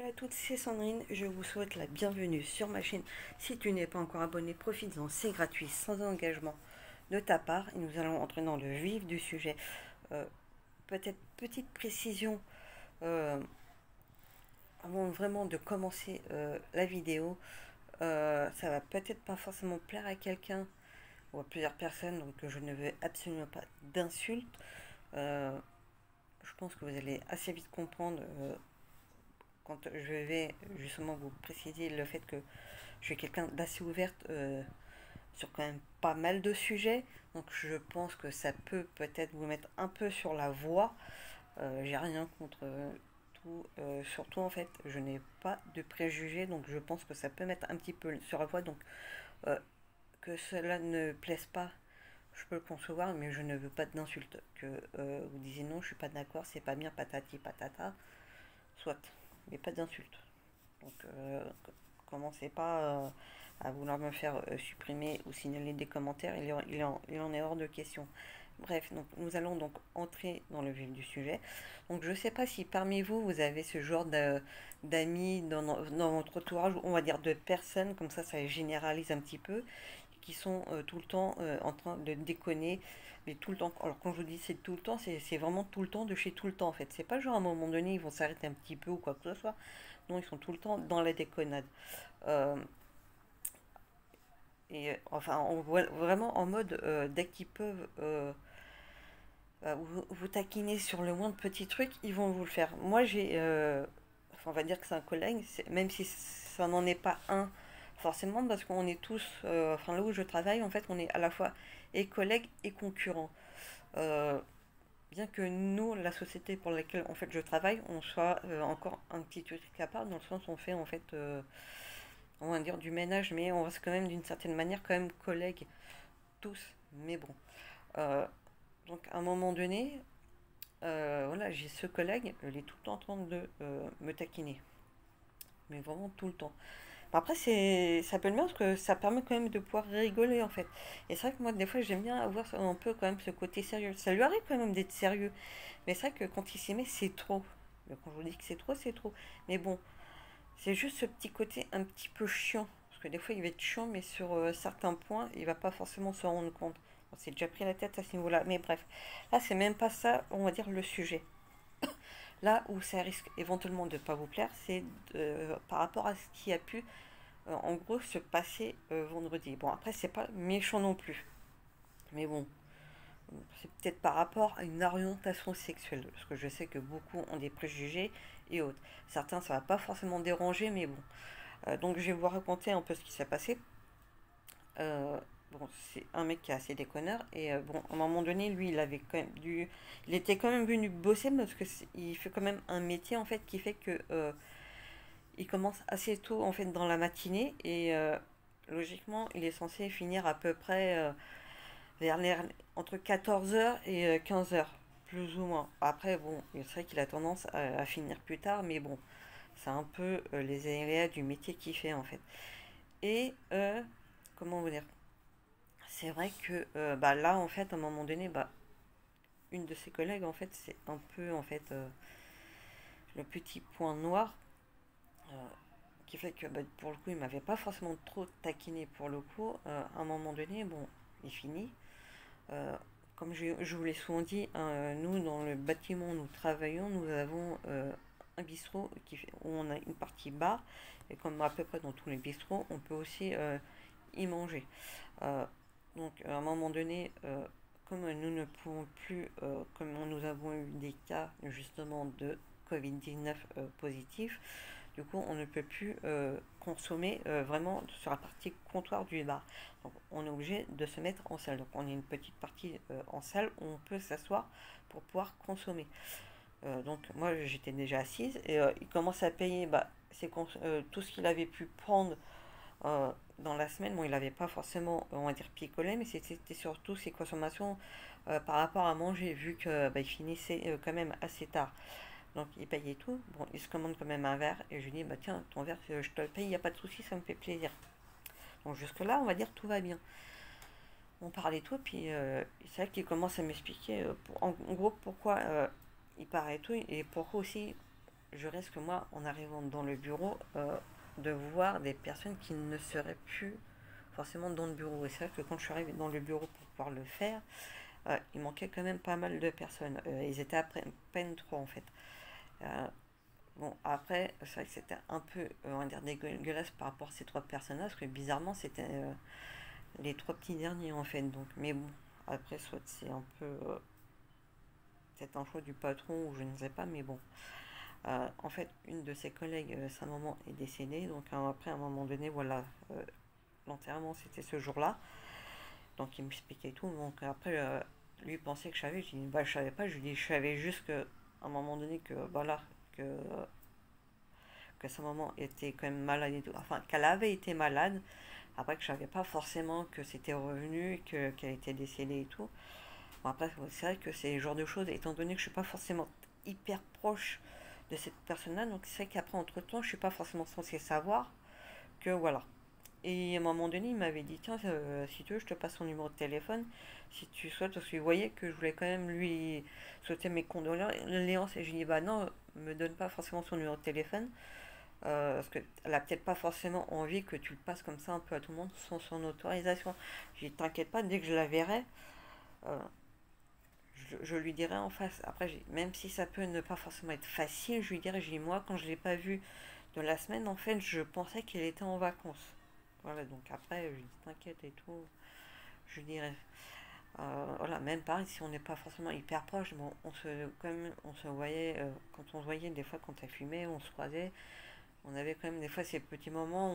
à toutes, c'est Sandrine, je vous souhaite la bienvenue sur ma chaîne. Si tu n'es pas encore abonné, profite-en, c'est gratuit, sans engagement de ta part. Et nous allons entrer dans le vif du sujet. Euh, Peut-être petite précision euh, avant vraiment de commencer la vidéo. Ça va peut-être pas forcément plaire à quelqu'un ou à plusieurs personnes, donc je ne veux absolument pas d'insultes. Euh, je pense que vous allez assez vite comprendre quand je vais justement vous préciser le fait que je suis quelqu'un d'assez ouverte sur quand même pas mal de sujets. Donc je pense que ça peut peut-être vous mettre un peu sur la voie. J'ai rien contre tout. Surtout en fait, je n'ai pas de préjugés. Donc je pense que ça peut mettre un petit peu sur la voie. Donc euh, que cela ne plaise pas, je peux le concevoir. Mais je ne veux pas d'insultes. Que vous disiez non, je suis pas d'accord, c'est pas bien, patati patata. Soit. Mais pas d'insultes. Donc, commencez pas à vouloir me faire supprimer ou signaler des commentaires, il en est hors de question. Bref, donc, nous allons donc entrer dans le vif du sujet. Donc, je ne sais pas si parmi vous, vous avez ce genre d'amis dans votre entourage, on va dire de personnes, comme ça généralise un petit peu, qui sont tout le temps en train de déconner, mais tout le temps. Alors, quand je vous dis c'est tout le temps, c'est vraiment tout le temps de chez tout le temps en fait. C'est pas genre à un moment donné, ils vont s'arrêter un petit peu ou quoi que ce soit. Non, ils sont tout le temps dans la déconnade. Euh, enfin, on voit vraiment en mode dès qu'ils peuvent vous taquiner sur le moindre petit truc, ils vont vous le faire. Moi, enfin, on va dire que c'est un collègue, même si ça n'en est pas un forcément, parce qu'on est tous, enfin là où je travaille, en fait, on est à la fois et collègues et concurrents. Euh, Bien que nous, la société pour laquelle en fait je travaille, on soit encore un petit truc à part, dans le sens où on fait en fait on va dire du ménage, mais on reste quand même d'une certaine manière quand même collègues tous. Mais bon, Euh, donc à un moment donné, voilà, j'ai ce collègue, il est tout le temps en train de me taquiner, mais vraiment tout le temps. Bon, après ça peut le bien parce que ça permet quand même de pouvoir rigoler en fait. Et c'est vrai que moi des fois j'aime bien avoir un peu quand même ce côté sérieux. Ça lui arrive quand même d'être sérieux, mais c'est vrai que quand il s'y met c'est trop. Mais quand je vous dis que c'est trop, c'est trop. Mais bon, c'est juste ce petit côté un petit peu chiant. Parce que des fois, il va être chiant, mais sur certains points, il va pas forcément se rendre compte. On s'est déjà pris la tête à ce niveau-là. Mais bref, là, c'est même pas ça, on va dire, le sujet. Là où ça risque éventuellement de ne pas vous plaire, c'est par rapport à ce qui a pu, en gros, se passer vendredi. Bon, après, c'est pas méchant non plus. Mais bon, c'est peut-être par rapport à une orientation sexuelle. Parce que je sais que beaucoup ont des préjugés et autres. Certains, ça va pas forcément déranger, mais bon. Donc je vais vous raconter un peu ce qui s'est passé. Euh, bon, c'est un mec qui est assez déconneur et bon, à un moment donné, lui, il avait quand même il était quand même venu bosser parce que il fait quand même un métier en fait qui fait que il commence assez tôt en fait dans la matinée et logiquement, il est censé finir à peu près vers entre 14 heures et 15 heures plus ou moins. Après, bon, c'est vrai qu'il a tendance à finir plus tard, mais bon, c'est un peu les aléas du métier qu'il fait en fait. Et comment vous dire, c'est vrai que bah, là en fait à un moment donné bah, une de ses collègues en fait c'est un peu en fait le petit point noir euh, qui fait que bah, pour le coup il m'avait pas forcément trop taquiné pour le coup. À un moment donné bon il finit. Euh, Comme je vous l'ai souvent dit, nous dans le bâtiment où nous travaillons nous avons un bistrot où on a une partie bar et comme à peu près dans tous les bistrots on peut aussi y manger. Euh, donc à un moment donné, comme nous ne pouvons plus, comme nous avons eu des cas justement de Covid-19 positifs, du coup on ne peut plus consommer vraiment sur la partie comptoir du bar. Donc on est obligé de se mettre en salle. Donc on a une petite partie en salle où on peut s'asseoir pour pouvoir consommer. Donc moi j'étais déjà assise et il commence à payer bah, tout ce qu'il avait pu prendre dans la semaine. Bon, il n'avait pas forcément, on va dire, picolé, mais c'était surtout ses consommations par rapport à manger, vu que bah, il finissait quand même assez tard. Donc il payait tout. Bon, il se commande quand même un verre et je lui dis, bah tiens, ton verre, je te le paye, il n'y a pas de souci, ça me fait plaisir. Donc jusque-là, on va dire, tout va bien. On parlait tout, puis c'est vrai qu'il commence à m'expliquer, en gros, pourquoi il paraît tout et pourquoi aussi je risque, moi, en arrivant dans le bureau, de voir des personnes qui ne seraient plus forcément dans le bureau. Et c'est vrai que quand je suis arrivée dans le bureau pour pouvoir le faire, il manquait quand même pas mal de personnes. Ils étaient à peine trois en fait. Euh, bon, après, c'est vrai que c'était un peu, on va dire, dégueulasse par rapport à ces trois personnes-là, parce que bizarrement, c'était les trois petits derniers en fait. Donc, mais bon, après, soit c'est un peu. C'est un choix du patron ou je ne sais pas, mais bon. En fait, une de ses collègues, sa maman est décédée, donc après, à un moment donné, voilà, l'enterrement c'était ce jour-là, donc il m'expliquait tout, donc après, lui pensait que je savais, je dis, bah je savais pas, je lui dis, je savais juste que, à un moment donné, que voilà, que sa maman était quand même malade et tout, enfin, qu'elle avait été malade, après que je savais pas forcément que c'était revenu, qu'elle était décédée et tout. Bon, après, c'est vrai que c'est le genre de choses, étant donné que je suis pas forcément hyper proche de cette personne-là, donc c'est vrai qu'après, entre-temps, je suis pas forcément censée savoir que voilà. Et à un moment donné, il m'avait dit, tiens, si tu veux, je te passe son numéro de téléphone, si tu souhaites, parce qu'il voyait que je voulais quand même lui souhaiter mes condoléances, et je lui ai dit, bah non, me donne pas forcément son numéro de téléphone, parce qu'elle a peut-être pas forcément envie que tu le passes comme ça un peu à tout le monde sans son autorisation. J'ai dit, t'inquiète pas, dès que je la verrai, euh, je lui dirai en face. Après, même si ça peut ne pas forcément être facile, je lui dirai, j'ai dit, moi, quand je l'ai pas vu de la semaine, en fait, je pensais qu'elle était en vacances. Voilà, donc après, je lui dis, t'inquiète et tout, je lui dirai. Voilà, même pareil, si on n'est pas forcément hyper proche, bon, on se voyait, quand on se voyait, des fois, quand elle fumait, on se croisait, on avait quand même des fois ces petits moments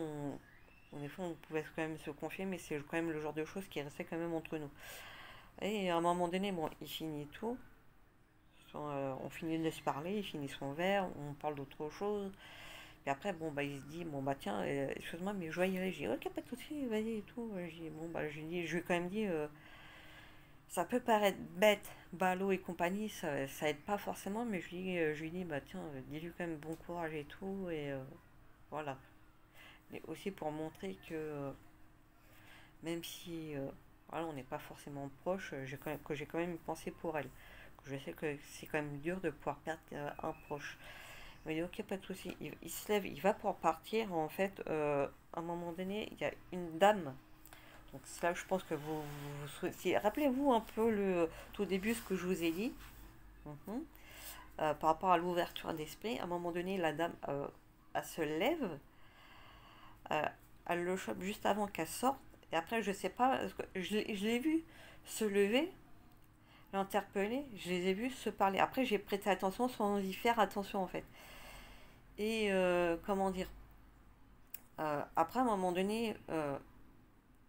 où des fois on pouvait quand même se confier, mais c'est quand même le genre de choses qui restait quand même entre nous. Et à un moment donné, bon, il finit tout, on finit de se parler, il finit son verre, on parle d'autre chose. Et après, bon, bah, il se dit, bon, bah, tiens, excuse-moi, mais je dois y aller. J'ai dit, ok, pas de soucis, vas-y et tout. J'ai dit, bon, bah, je lui ai quand même dit, ça peut paraître bête, ballot et compagnie, ça aide pas forcément, mais je lui dis, bah, tiens, dis-lui quand même bon courage et tout, et voilà. Mais aussi pour montrer que, même si, voilà, on n'est pas forcément proche, que j'ai quand même une pensée pour elle. Que je sais que c'est quand même dur de pouvoir perdre un proche. Il m'a dit, ok, pas de souci. Il se lève, il va pour partir. En fait, à un moment donné, il y a une dame. Donc, c'est là que je pense que rappelez-vous un peu le tout début ce que je vous ai dit. Mhm. Par rapport à l'ouverture d'esprit. À un moment donné, la dame, elle se lève. euh, Elle le chope juste avant qu'elle sorte. Et après, je sais pas, parce que je l'ai vu se lever, l'interpeller. Je les ai vus se parler. Après, j'ai prêté attention sans y faire attention, en fait. Et comment dire, après, à un moment donné,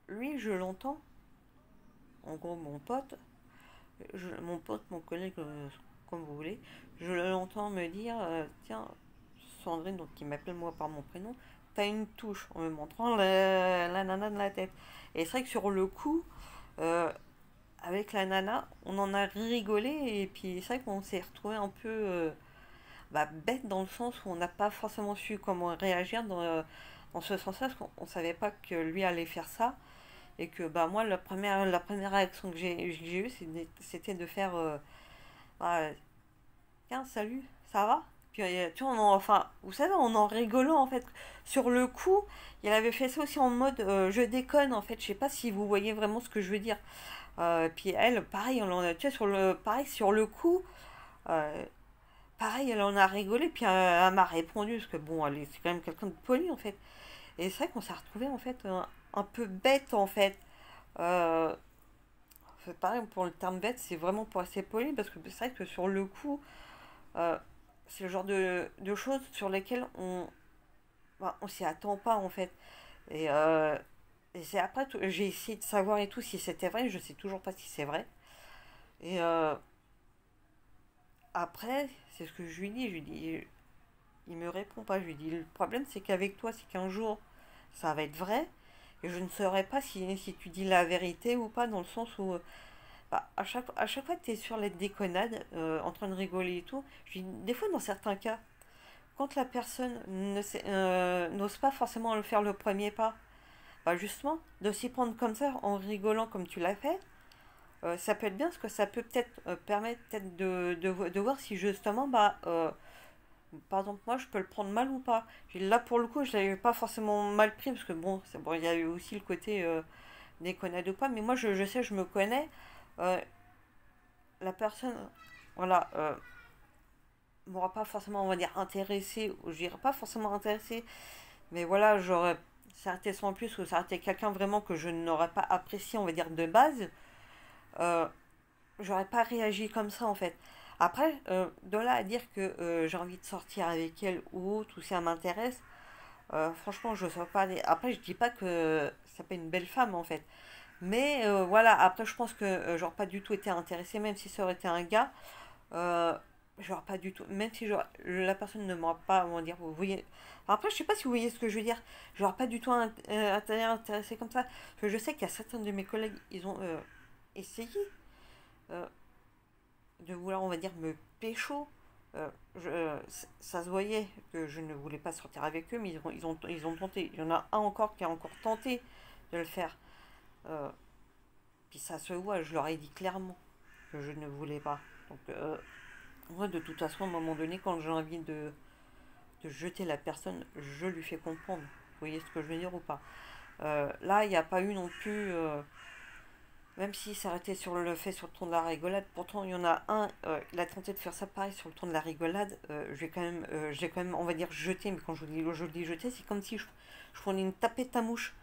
lui, je l'entends, en gros, mon pote, mon collègue, comme vous voulez, je l'entends me dire, tiens, Sandrine, donc qui m'appelle moi par mon prénom, t'as une touche, en me montrant la nana de la tête. Et c'est vrai que sur le coup, euh, avec la nana, on en a rigolé, et puis c'est vrai qu'on s'est retrouvé un peu bah, bête dans le sens où on n'a pas forcément su comment réagir dans ce sens-là, parce qu'on ne savait pas que lui allait faire ça. Et que bah, moi, la première réaction que j'ai eue, c'était de faire bah, tiens, salut, ça va? Puis, tu vois, enfin, vous savez, on en rigolant en fait. Sur le coup, il avait fait ça aussi en mode je déconne en fait. Je sais pas si vous voyez vraiment ce que je veux dire. Puis elle, pareil, tu vois, pareil, sur le coup, euh, pareil, elle en a rigolé. Puis elle m'a répondu parce que bon, c'est quand même quelqu'un de poli en fait. Et c'est vrai qu'on s'est retrouvé en fait un peu bête en fait. Euh, c'est pareil pour le terme bête, c'est vraiment pour assez poli parce que c'est vrai que sur le coup, euh, c'est le genre de choses sur lesquelles bah, on s'y attend pas en fait. Et, c'est après, j'ai essayé de savoir et tout si c'était vrai, je sais toujours pas si c'est vrai. Et après, c'est ce que je lui dis, il me répond pas, je lui dis, le problème c'est qu'avec toi, c'est qu'un jour, ça va être vrai, et je ne saurais pas si tu dis la vérité ou pas, dans le sens où bah, à chaque fois que tu es sur les déconnades, en train de rigoler et tout, des fois dans certains cas, quand la personne n'ose pas forcément le faire le premier pas, bah justement, de s'y prendre comme ça en rigolant comme tu l'as fait, ça peut être bien parce que ça peut peut-être permettre peut-être de voir si justement Par exemple, moi, je peux le prendre mal ou pas. Là, pour le coup, je l'avais pas forcément mal pris, parce que bon, c'est bon, il y a eu aussi le côté déconnade ou pas, mais moi, je sais, je me connais. Euh, la personne, voilà, m'aura pas forcément, on va dire, intéressé, ou je dirais pas forcément intéressé, mais voilà, j'aurais s'arrêté sans plus, ou s'arrêter quelqu'un vraiment que je n'aurais pas apprécié, on va dire, de base. euh, J'aurais pas réagi comme ça en fait. Après, de là à dire que j'ai envie de sortir avec elle ou autre, ou si elle m'intéresse, franchement, je sais pas. Après, je dis pas que c'est pas une belle femme en fait. Mais voilà, après, je pense que j'aurais pas du tout été intéressée, même si ça aurait été un gars. Euh, J'aurais pas du tout. Même si la personne ne m'aura pas, on va dire, vous voyez. Après, je sais pas si vous voyez ce que je veux dire. J'aurais pas du tout intéressé comme ça. Parce que je sais qu'il y a certains de mes collègues, ils ont essayé. euh, de vouloir, on va dire, me pécho. Ça se voyait que je ne voulais pas sortir avec eux, mais ils ont tenté. Il y en a un encore qui a encore tenté de le faire. Euh, Puis ça se voit, je leur ai dit clairement que je ne voulais pas. Donc, moi, de toute façon, à un moment donné, quand j'ai envie de jeter la personne, je lui fais comprendre. Vous voyez ce que je veux dire ou pas? Là, il n'y a pas eu non plus. Même s'il s'arrêtait sur le fait sur le ton de la rigolade, pourtant il y en a un, il a tenté de faire ça pareil sur le ton de la rigolade. J'ai quand même, on va dire, jeté, mais quand je dis jeté, c'est comme si je prenais une tapette à mouche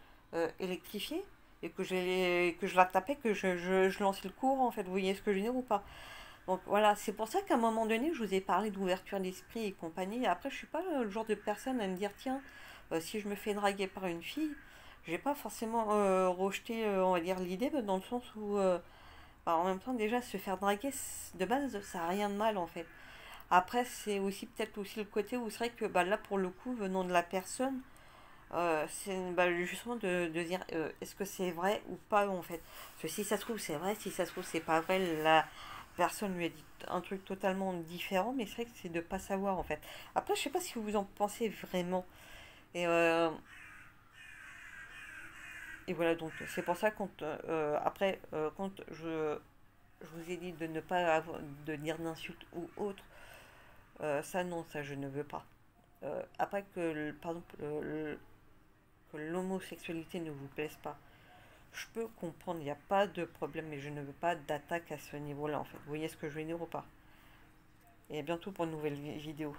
électrifiée et que je la tapais, que je lançais le courant, en fait. Vous voyez ce que je veux dire ou pas? Donc voilà, c'est pour ça qu'à un moment donné, je vous ai parlé d'ouverture d'esprit et compagnie. Après, je suis pas le genre de personne à me dire, tiens, si je me fais draguer par une fille, j'ai pas forcément rejeté, on va dire, l'idée, mais dans le sens où, bah, en même temps, déjà, se faire draguer, de base, ça n'a rien de mal, en fait. Après, c'est aussi peut-être aussi le côté où c'est vrai que bah, là, pour le coup, venant de la personne, c'est bah, justement de dire est-ce que c'est vrai ou pas, en fait. Parce que si ça se trouve, c'est vrai, si ça se trouve, c'est pas vrai, la personne lui a dit un truc totalement différent, mais c'est vrai que c'est de pas savoir, en fait. Après, je sais pas si vous en pensez vraiment. Et, Et voilà, donc c'est pour ça quand après quand je vous ai dit de ne pas avoir, de dire d'insultes ou autre, ça non, ça je ne veux pas. Après que par exemple que l'homosexualité ne vous plaise pas, je peux comprendre, il n'y a pas de problème, mais je ne veux pas d'attaque à ce niveau-là en fait. Vous voyez ce que je veux dire ou pas? Et à bientôt pour une nouvelle vidéo.